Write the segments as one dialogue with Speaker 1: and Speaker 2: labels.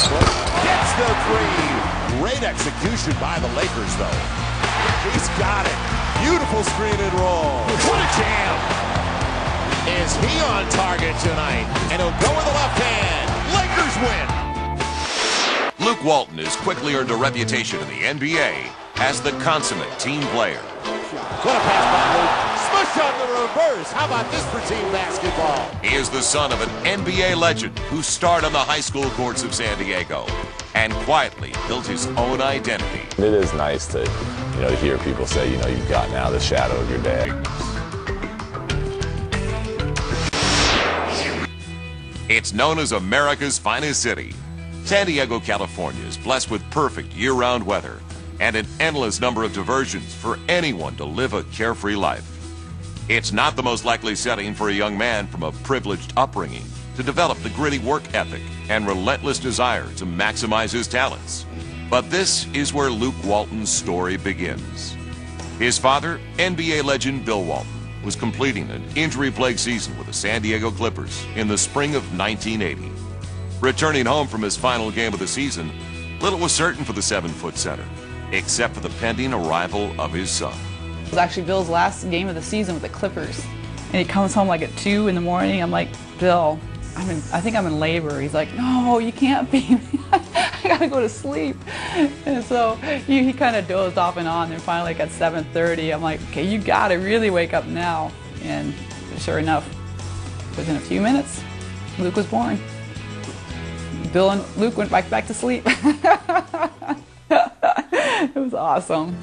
Speaker 1: Gets the three. Great execution by the Lakers, though. He's got it. Beautiful screen and roll. What a jam. Is he on target tonight? And he'll go with the left hand. Lakers win.
Speaker 2: Luke Walton has quickly earned a reputation in the NBA as the consummate team player.
Speaker 1: What a pass by Luke. Smush on the reverse. How about this for team basketball?
Speaker 2: He is the son of an NBA legend who starred on the high school courts of San Diego and quietly built his own identity.
Speaker 3: It is nice to, to hear people say, you've gotten out of the shadow of your dad.
Speaker 2: It's known as America's finest city. San Diego, California is blessed with perfect year-round weather and an endless number of diversions for anyone to live a carefree life. It's not the most likely setting for a young man from a privileged upbringing to develop the gritty work ethic and relentless desire to maximize his talents. But this is where Luke Walton's story begins. His father, NBA legend Bill Walton, was completing an injury-plagued season with the San Diego Clippers in the spring of 1980. Returning home from his final game of the season, little was certain for the 7-foot center, except for the pending arrival of his son.
Speaker 4: It was actually Bill's last game of the season with the Clippers. And he comes home like at 2 in the morning. I'm like, Bill, I think I'm in labor. He's like, no, you can't be. I gotta go to sleep. And so he kind of dozed off and on. And finally, like at 7:30, I'm like, okay, you gotta really wake up now. And sure enough, within a few minutes, Luke was born. Bill and Luke went back to sleep. It was awesome.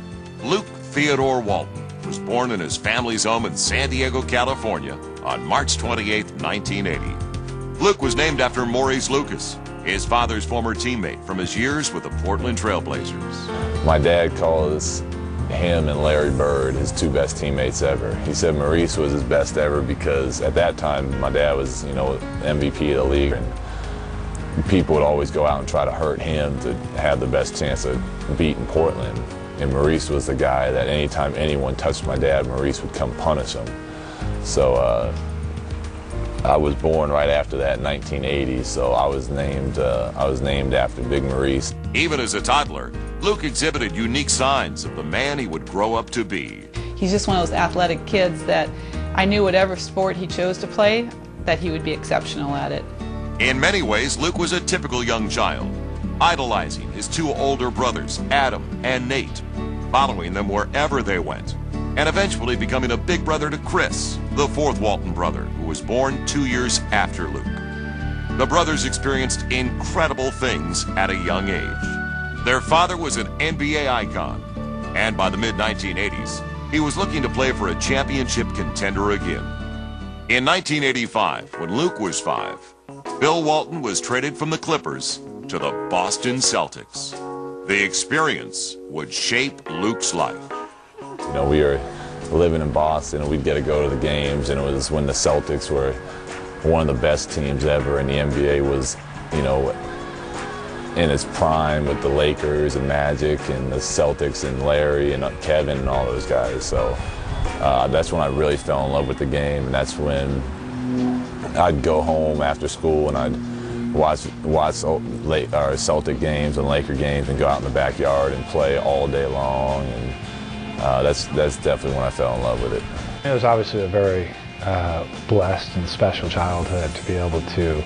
Speaker 2: Luke Theodore Walton was born in his family's home in San Diego, California on March 28, 1980. Luke was named after Maurice Lucas, his father's former teammate from his years with the Portland Trail Blazers.
Speaker 3: My dad calls him and Larry Bird his two best teammates ever. He said Maurice was his best ever because at that time my dad was, MVP of the league. And people would always go out and try to hurt him to have the best chance of beating Portland. And Maurice was the guy that anytime anyone touched my dad, Maurice would come punish him. So I was born right after that in 1980, so I was named after Big Maurice.
Speaker 2: Even as a toddler, Luke exhibited unique signs of the man he would grow up to be.
Speaker 4: He's just one of those athletic kids that I knew whatever sport he chose to play, that he would be exceptional at it.
Speaker 2: In many ways, Luke was a typical young child, idolizing his two older brothers, Adam and Nate, following them wherever they went, and eventually becoming a big brother to Chris, the fourth Walton brother, who was born 2 years after Luke. The brothers experienced incredible things at a young age. Their father was an NBA icon, and by the mid-1980s, he was looking to play for a championship contender again. In 1985, when Luke was 5, Bill Walton was traded from the Clippers to the Boston Celtics. The experience would shape Luke's life.
Speaker 3: We were living in Boston and we'd get to go to the games, and it was when the Celtics were one of the best teams ever, and the NBA was, in its prime with the Lakers and Magic and the Celtics and Larry and Kevin and all those guys. So that's when I really fell in love with the game, and that's when I'd go home after school and I'd watch Celtic games and Laker games and go out in the backyard and play all day long, and that's definitely when I fell in love with it.
Speaker 5: It was obviously a very blessed and special childhood to be able to,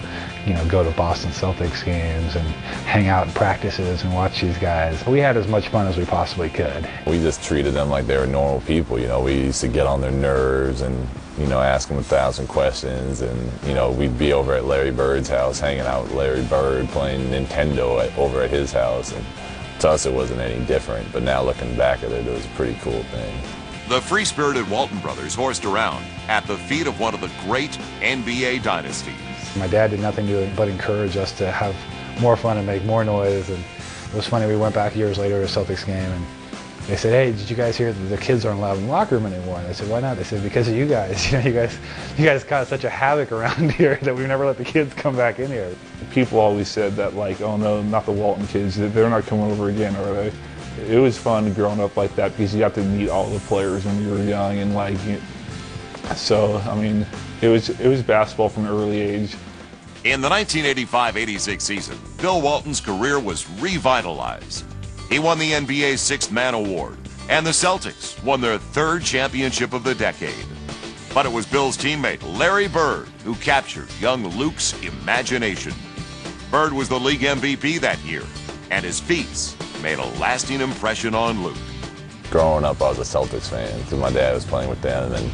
Speaker 5: go to Boston Celtics games and hang out in practices and watch these guys. We had as much fun as we possibly could.
Speaker 3: We just treated them like they were normal people. We used to get on their nerves and, ask them 1,000 questions, and, we'd be over at Larry Bird's house hanging out with Larry Bird playing Nintendo over at his house. And to us it wasn't any different, but now looking back at it, it was a pretty cool thing.
Speaker 2: The free-spirited Walton brothers horsed around at the feet of one of the great NBA dynasties.
Speaker 5: My dad did nothing but encourage us to have more fun and make more noise. And it was funny, we went back years later to a Celtics game and they said, hey, did you guys hear that the kids aren't allowed in the locker room anymore? And I said, why not? They said, because of you guys. You guys caused such a havoc around here that we've never let the kids come back in here.
Speaker 6: People always said that, oh no, not the Walton kids, they're not coming over again, are they? It was fun growing up like that because you got to meet all the players when you were young, and so I mean, it was basketball from an early age.
Speaker 2: In the 1985-86 season, Bill Walton's career was revitalized. He won the NBA's Sixth Man Award, and the Celtics won their third championship of the decade. But it was Bill's teammate, Larry Bird, who captured young Luke's imagination. Bird was the league MVP that year, and his feats made a lasting impression on Luke.
Speaker 3: Growing up, I was a Celtics fan because my dad was playing with them, and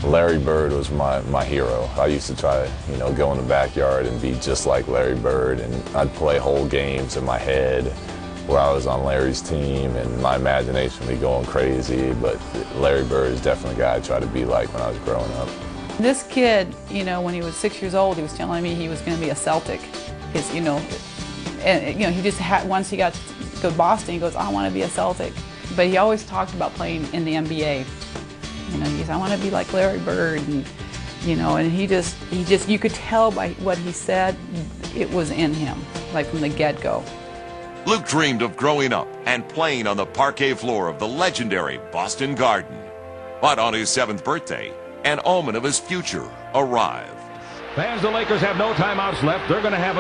Speaker 3: Larry Bird was my hero. I used to try to, go in the backyard and be just like Larry Bird, and I'd play whole games in my head where I was on Larry's team, and my imagination would be going crazy, but Larry Bird is definitely a guy I tried to be like when I was growing up.
Speaker 4: This kid, when he was 6 years old, he was telling me he was going to be a Celtic. He just had, once he got to go to Boston, he goes, I want to be a Celtic. But he always talked about playing in the NBA. He said, I want to be like Larry Bird, and he just, you could tell by what he said, it was in him, like from the get-go.
Speaker 2: Luke dreamed of growing up and playing on the parquet floor of the legendary Boston Garden. But on his 7th birthday, an omen of his future arrived.
Speaker 7: Fans, the Lakers have no timeouts left. They're going to have